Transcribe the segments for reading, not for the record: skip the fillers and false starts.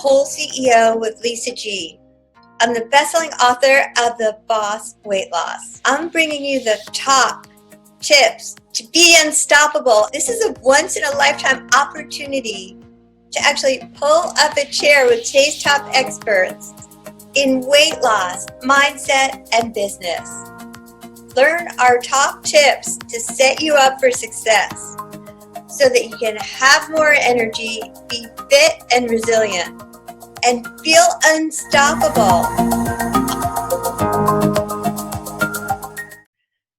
Whole CEO with Lisa G. I'm the best-selling author of The Boss Weight Loss. I'm bringing you the top tips to be unstoppable. This is a once-in-a-lifetime opportunity to actually pull up a chair with today's top experts in weight loss, mindset, and business. Learn our top tips to set you up for success so that you can have more energy, be fit and resilient, and feel unstoppable.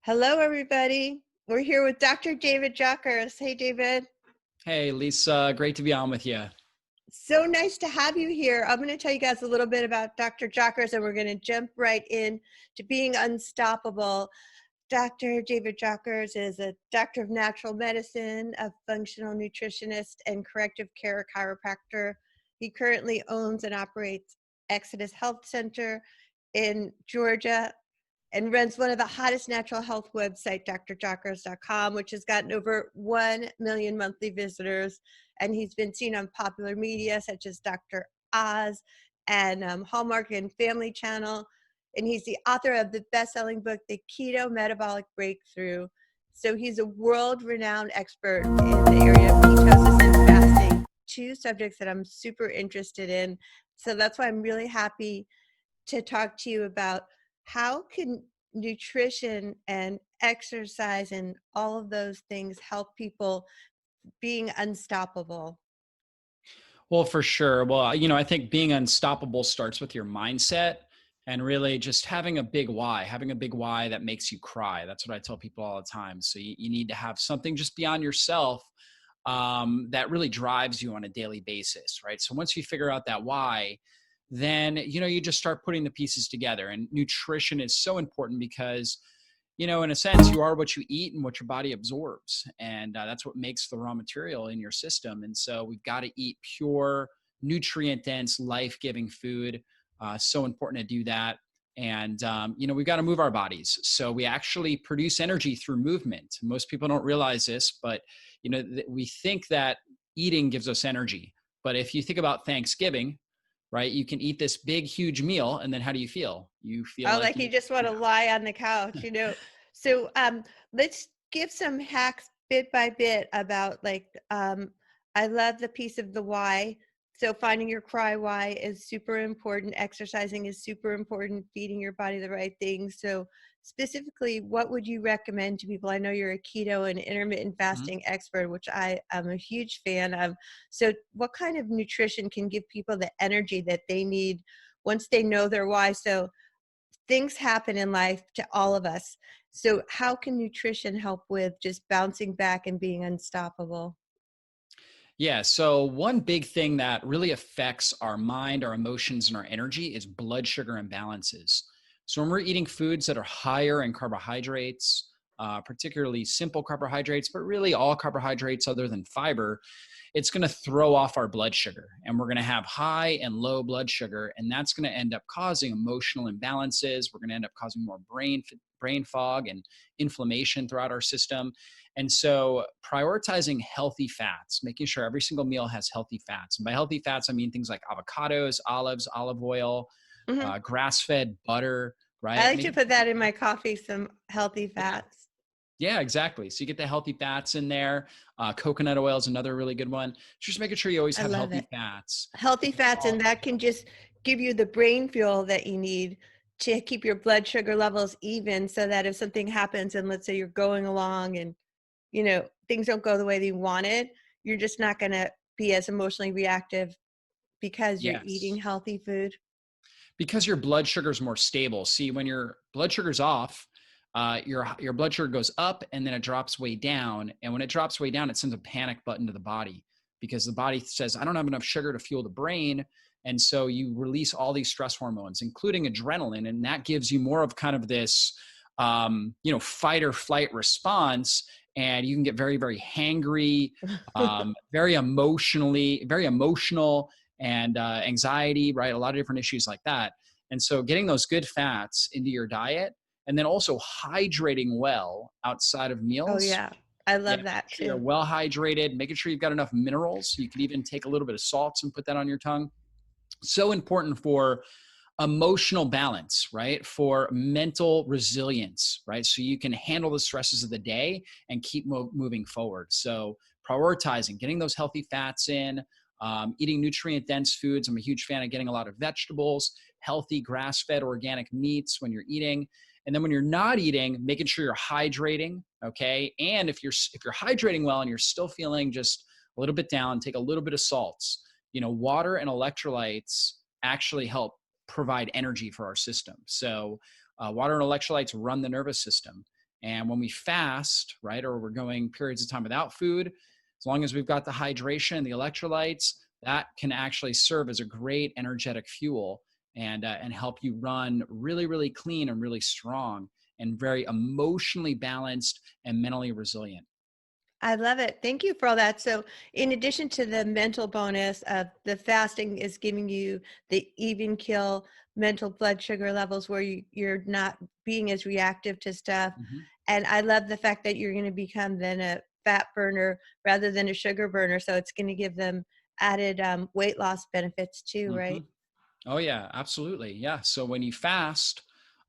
Hello, everybody. We're here with Dr. David Jockers. Hey, David. Hey, Lisa. Great to be on with you. So nice to have you here. I'm going to tell you guys a little bit about Dr. Jockers, and we're going to jump right in to being unstoppable. Dr. David Jockers is a doctor of natural medicine, a functional nutritionist, and corrective care chiropractor. He currently owns and operates Exodus Health Center in Georgia and runs one of the hottest natural health website, drjockers.com, which has gotten over 1 million monthly visitors. And he's been seen on popular media such as Dr. Oz and Hallmark and Family Channel. And he's the author of the best-selling book, The Keto Metabolic Breakthrough. So he's a world-renowned expert in the area of ketosis and fasting, two subjects that I'm super interested in. So that's why I'm really happy to talk to you about how can nutrition and exercise and all of those things help people being unstoppable. Well, for sure. Well, I think being unstoppable starts with your mindset and really just having a big why that makes you cry. That's what I tell people all the time. So you need to have something just beyond yourself that really drives you on a daily basis, right? So once you figure out that why, then, you just start putting the pieces together. And nutrition is so important because, in a sense, you are what you eat and what your body absorbs. And that's what makes the raw material in your system. And so we've got to eat pure, nutrient-dense, life-giving food. So important to do that. And, we've got to move our bodies. So we actually produce energy through movement. Most people don't realize this, but, we think that eating gives us energy. But if you think about Thanksgiving, right, you can eat this big, huge meal. And then how do you feel? You feel like you just want to lie on the couch, So let's give some hacks bit by bit about I love the piece of the why. So finding your cry why is super important. Exercising is super important. Feeding your body the right things. So specifically, what would you recommend to people? I know you're a keto and intermittent fasting expert, which I am a huge fan of. So what kind of nutrition can give people the energy that they need once they know their why? So things happen in life to all of us. So how can nutrition help with just bouncing back and being unstoppable? Yeah. So one big thing that really affects our mind, our emotions, and our energy is blood sugar imbalances. So when we're eating foods that are higher in carbohydrates, particularly simple carbohydrates, but really all carbohydrates other than fiber, it's going to throw off our blood sugar, and we're going to have high and low blood sugar. And that's going to end up causing emotional imbalances. We're going to end up causing more brain fog and inflammation throughout our system. And so prioritizing healthy fats, making sure every single meal has healthy fats. And by healthy fats, I mean things like avocados, olives, olive oil, grass-fed butter, right? I like to put that in my coffee, some healthy fats. Yeah, exactly. So you get the healthy fats in there. Coconut oil is another really good one. Just making sure you always have healthy fats. Healthy fats, and that can just give you the brain fuel that you need to keep your blood sugar levels even, so that if something happens and let's say you're going along and things don't go the way that you wanted, you're just not going to be as emotionally reactive because you're eating healthy food. Because your blood sugar is more stable. See, when your blood sugar's off, your blood sugar goes up and then it drops way down. And when it drops way down, it sends a panic button to the body because the body says, I don't have enough sugar to fuel the brain. And so you release all these stress hormones, including adrenaline. And that gives you more of kind of this, fight or flight response. And you can get very, very hangry, very emotional and anxiety, right? A lot of different issues like that. And so getting those good fats into your diet, and then also hydrating well outside of meals. Oh yeah, I love that too. You're well hydrated, making sure you've got enough minerals. You can even take a little bit of salts and put that on your tongue. So important for emotional balance, right? For mental resilience, right? So you can handle the stresses of the day and keep moving forward. So prioritizing, getting those healthy fats in, eating nutrient dense foods. I'm a huge fan of getting a lot of vegetables, healthy grass-fed organic meats when you're eating. And then when you're not eating, making sure you're hydrating, okay? And if you're hydrating well and you're still feeling just a little bit down, take a little bit of salts. Water and electrolytes actually help provide energy for our system. So water and electrolytes run the nervous system. And when we fast, right, or we're going periods of time without food, as long as we've got the hydration and the electrolytes, that can actually serve as a great energetic fuel and help you run really, really clean and really strong and very emotionally balanced and mentally resilient. I love it. Thank you for all that. So, in addition to the mental bonus of the fasting is giving you the even kill mental blood sugar levels where you're not being as reactive to stuff. Mhm. And I love the fact that you're going to become then a fat burner rather than a sugar burner. So, it's going to give them added weight loss benefits too, right? Mhm. Oh yeah, absolutely. Yeah. So when you fast,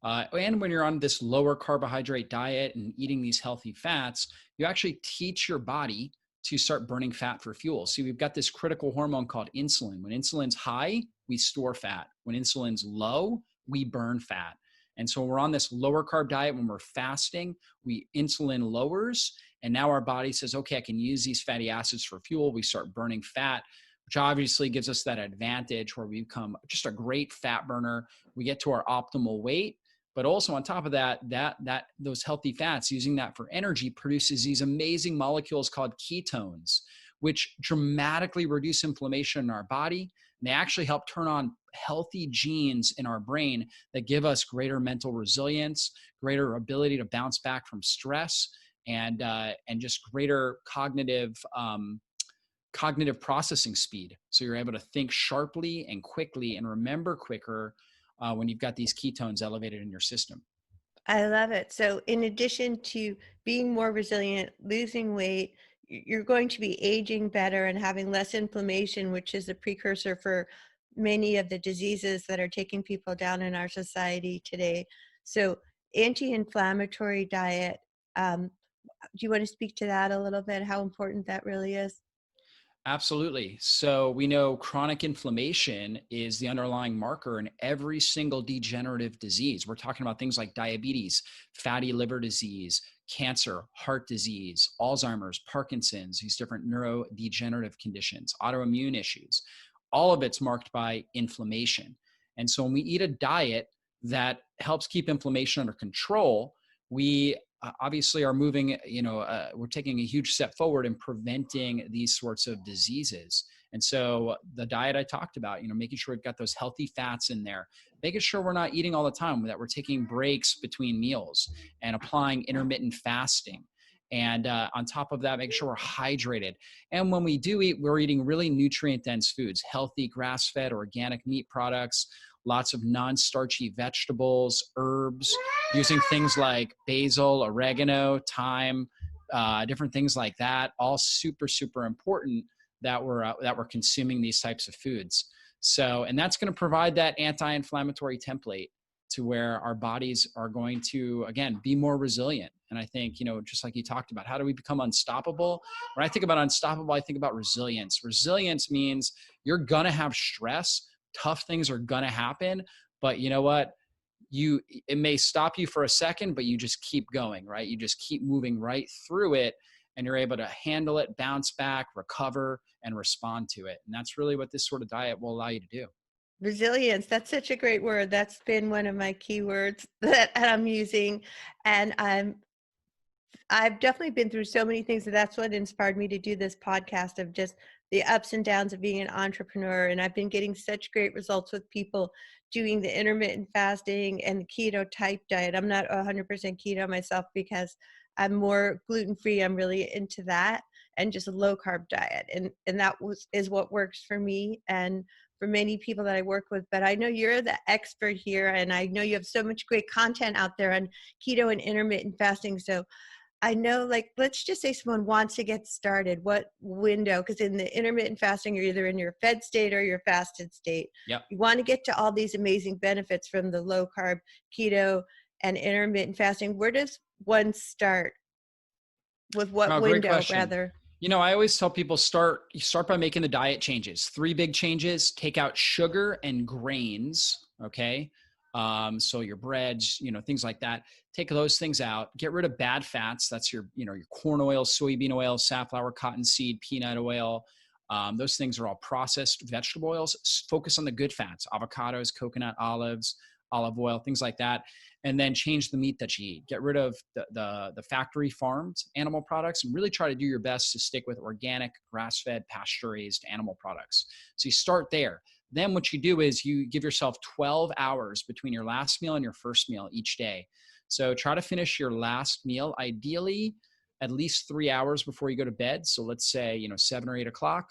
and when you're on this lower carbohydrate diet and eating these healthy fats, you actually teach your body to start burning fat for fuel. See, we've got this critical hormone called insulin. When insulin's high, we store fat. When insulin's low, we burn fat. And so we're on this lower carb diet when we're fasting, we insulin lowers, and now our body says, okay, I can use these fatty acids for fuel. We start burning fat, which obviously gives us that advantage where we become just a great fat burner. We get to our optimal weight, but also on top of that, those healthy fats, using that for energy, produces these amazing molecules called ketones, which dramatically reduce inflammation in our body. And they actually help turn on healthy genes in our brain that give us greater mental resilience, greater ability to bounce back from stress, and just greater cognitive processing speed. So you're able to think sharply and quickly and remember quicker when you've got these ketones elevated in your system. I love it. So, in addition to being more resilient, losing weight, you're going to be aging better and having less inflammation, which is a precursor for many of the diseases that are taking people down in our society today. So, anti-inflammatory diet. Um, do you want to speak to that a little bit? How important that really is? Absolutely. So we know chronic inflammation is the underlying marker in every single degenerative disease. We're talking about things like diabetes, fatty liver disease, cancer, heart disease, Alzheimer's, Parkinson's, these different neurodegenerative conditions, autoimmune issues. All of it's marked by inflammation. And so when we eat a diet that helps keep inflammation under control, we obviously are moving, we're taking a huge step forward in preventing these sorts of diseases. And so the diet I talked about, making sure we've got those healthy fats in there, making sure we're not eating all the time, that we're taking breaks between meals and applying intermittent fasting. And on top of that, make sure we're hydrated. And when we do eat, we're eating really nutrient dense foods, healthy grass-fed organic meat products, lots of non-starchy vegetables, herbs, using things like basil, oregano, thyme, different things like that. All super, super important that we're consuming these types of foods. So, and that's going to provide that anti-inflammatory template to where our bodies are going to, again, be more resilient. And I think, just like you talked about, how do we become unstoppable? When I think about unstoppable, I think about resilience. Resilience means you're going to have stress. Tough things are going to happen, but you know what? It may stop you for a second, but you just keep going, right? You just keep moving right through it, and you're able to handle it, bounce back, recover, and respond to it. And that's really what this sort of diet will allow you to do. Resilience, that's such a great word. That's been one of my keywords that I'm using. And I've definitely been through so many things, and that's what inspired me to do this podcast of just the ups and downs of being an entrepreneur. And I've been getting such great results with people doing the intermittent fasting and the keto type diet. I'm not 100% keto myself because I'm more gluten free. I'm really into that and just a low carb diet. And that is what works for me and for many people that I work with. But I know you're the expert here, and I know you have so much great content out there on keto and intermittent fasting. So I know, like, let's just say someone wants to get started. What window? Because in the intermittent fasting, you're either in your fed state or your fasted state. Yep. You want to get to all these amazing benefits from the low carb, keto, and intermittent fasting. Where does one start? With what Oh, great window, question. rather? I always tell people you start by making the diet changes. Three big changes: take out sugar and grains. Okay. So your breads, things like that. Take those things out. Get rid of bad fats. That's your corn oil, soybean oil, safflower, cottonseed, peanut oil. Those things are all processed vegetable oils. Focus on the good fats: avocados, coconut, olives, olive oil, things like that. And then change the meat that you eat. Get rid of the factory farmed animal products and really try to do your best to stick with organic, grass-fed, pasture-raised animal products. So you start there. Then what you do is you give yourself 12 hours between your last meal and your first meal each day. So try to finish your last meal, ideally at least 3 hours before you go to bed. So let's say, 7 or 8 o'clock.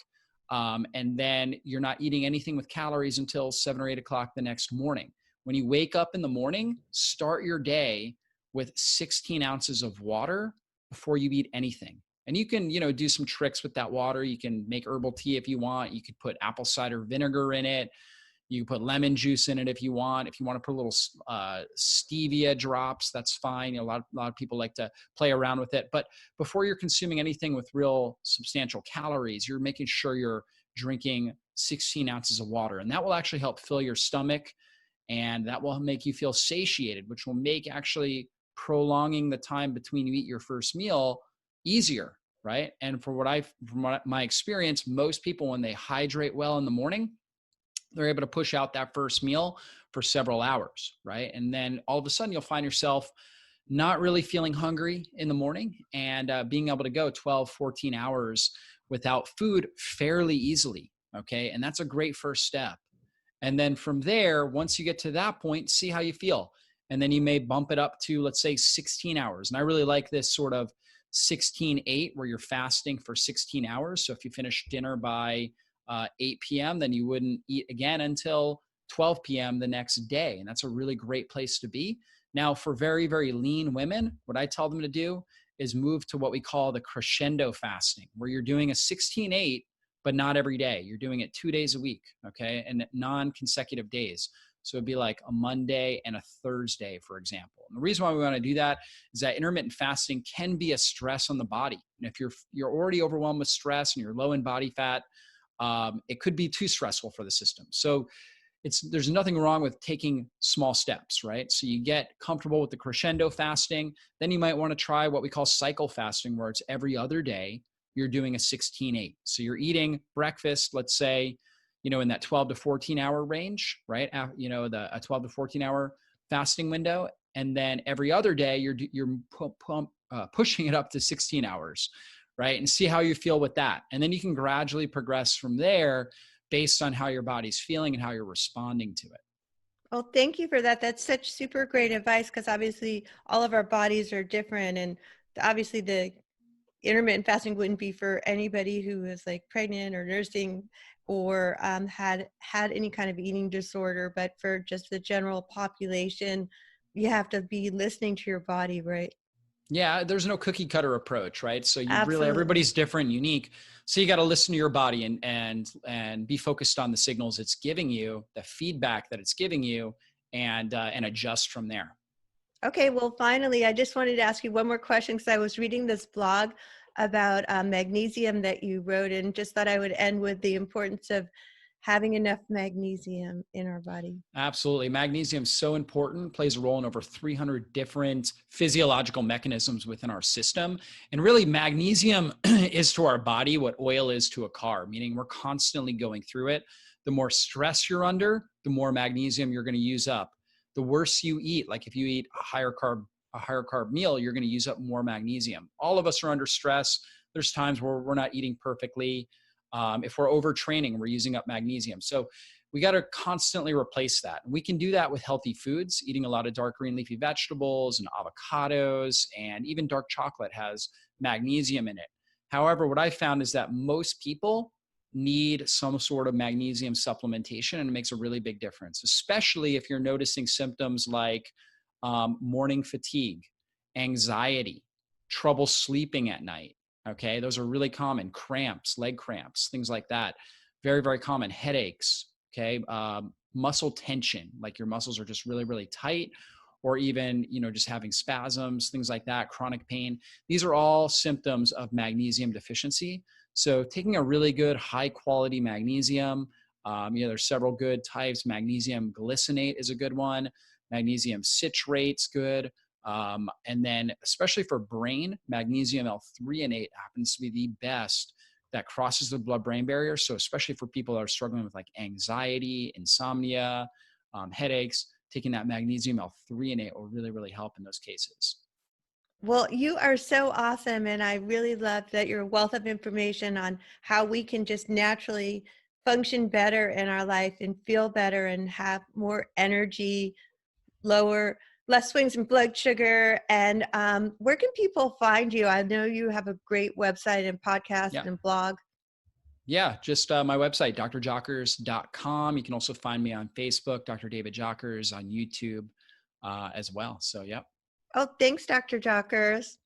And then you're not eating anything with calories until 7 or 8 o'clock the next morning. When you wake up in the morning, start your day with 16 ounces of water before you eat anything. And you can, do some tricks with that water. You can make herbal tea if you want. You could put apple cider vinegar in it. You can put lemon juice in it if you want. If you want to put a little stevia drops, that's fine. A lot of people like to play around with it. But before you're consuming anything with real substantial calories, you're making sure you're drinking 16 ounces of water. And that will actually help fill your stomach, and that will make you feel satiated, which will make actually prolonging the time between you eat your first meal easier, right? And from my experience, most people, when they hydrate well in the morning, they're able to push out that first meal for several hours, right? And then all of a sudden you'll find yourself not really feeling hungry in the morning, and being able to go 12, 14 hours without food fairly easily, okay? And that's a great first step. And then from there, once you get to that point, see how you feel. And then you may bump it up to, let's say, 16 hours. And I really like this sort of 16-8, where you're fasting for 16 hours. So if you finish dinner by 8 p.m., then you wouldn't eat again until 12 p.m. the next day. And that's a really great place to be. Now, for very, very lean women, what I tell them to do is move to what we call the crescendo fasting, where you're doing a 16-8, but not every day. You're doing it 2 days a week, okay? And non-consecutive days. So it'd be like a Monday and a Thursday, for example. And the reason why we want to do that is that intermittent fasting can be a stress on the body. And if you're already overwhelmed with stress and you're low in body fat, it could be too stressful for the system. So there's nothing wrong with taking small steps, right? So you get comfortable with the crescendo fasting. Then you might want to try what we call cycle fasting, where it's every other day you're doing a 16-8. So you're eating breakfast, let's say, in that 12 to 14 hour range, right? A 12 to 14 hour fasting window. And then every other day you're pushing it up to 16 hours, right? And see how you feel with that. And then you can gradually progress from there based on how your body's feeling and how you're responding to it. Well, thank you for that. That's such super great advice, because obviously all of our bodies are different. And obviously the intermittent fasting wouldn't be for anybody who is like pregnant or nursing or had any kind of eating disorder, but for just the general population, you have to be listening to your body, right? Yeah, there's no cookie cutter approach, right? So Absolutely. everybody's different, unique. So you got to listen to your body and be focused on the signals it's giving you, the feedback that it's giving you, and adjust from there. Okay, well, finally, I just wanted to ask you one more question, because I was reading this blog about magnesium that you wrote, and just thought I would end with the importance of having enough magnesium in our body. Absolutely. Magnesium is so important, plays a role in over 300 different physiological mechanisms within our system. And really, magnesium is to our body what oil is to a car, meaning we're constantly going through it. The more stress you're under, the more magnesium you're going to use up. The worse you eat, like if you eat a higher carb meal, you're going to use up more magnesium. All of us are under stress. There's times where we're not eating perfectly. If we're overtraining, we're using up magnesium. So we got to constantly replace that. And we can do that with healthy foods, eating a lot of dark green leafy vegetables and avocados, and even dark chocolate has magnesium in it. However, what I found is that most people need some sort of magnesium supplementation, and it makes a really big difference, especially if you're noticing symptoms like morning fatigue, anxiety, trouble sleeping at night. Okay. Those are really common. Cramps, leg cramps, things like that. Very, very common. Headaches. Okay. Muscle tension, like your muscles are just really, really tight, or even, just having spasms, things like that, chronic pain. These are all symptoms of magnesium deficiency. So taking a really good high quality magnesium, there's several good types. Magnesium glycinate is a good one. Magnesium citrate's good. And then especially for brain, magnesium L-threonate happens to be the best that crosses the blood-brain barrier. So especially for people that are struggling with like anxiety, insomnia, headaches, taking that magnesium L-threonate will really, really help in those cases. Well, you are so awesome, and I really love that your wealth of information on how we can just naturally function better in our life and feel better and have more energy, less swings in blood sugar. And where can people find you? I know you have a great website and podcast and blog. Yeah, just my website, drjockers.com. You can also find me on Facebook, Dr. David Jockers, on YouTube as well. So, yeah. Oh, thanks, Dr. Jockers.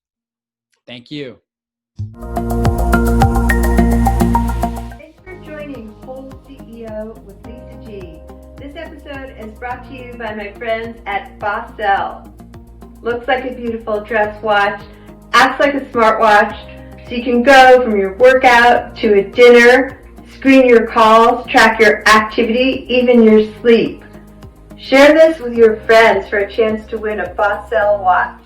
Thank you. Thanks for joining WholeCEO with Lisa G. This episode is brought to you by my friends at Bossell. Looks like a beautiful dress watch, acts like a smartwatch, so you can go from your workout to a dinner, screen your calls, track your activity, even your sleep. Share this with your friends for a chance to win a Bossell watch.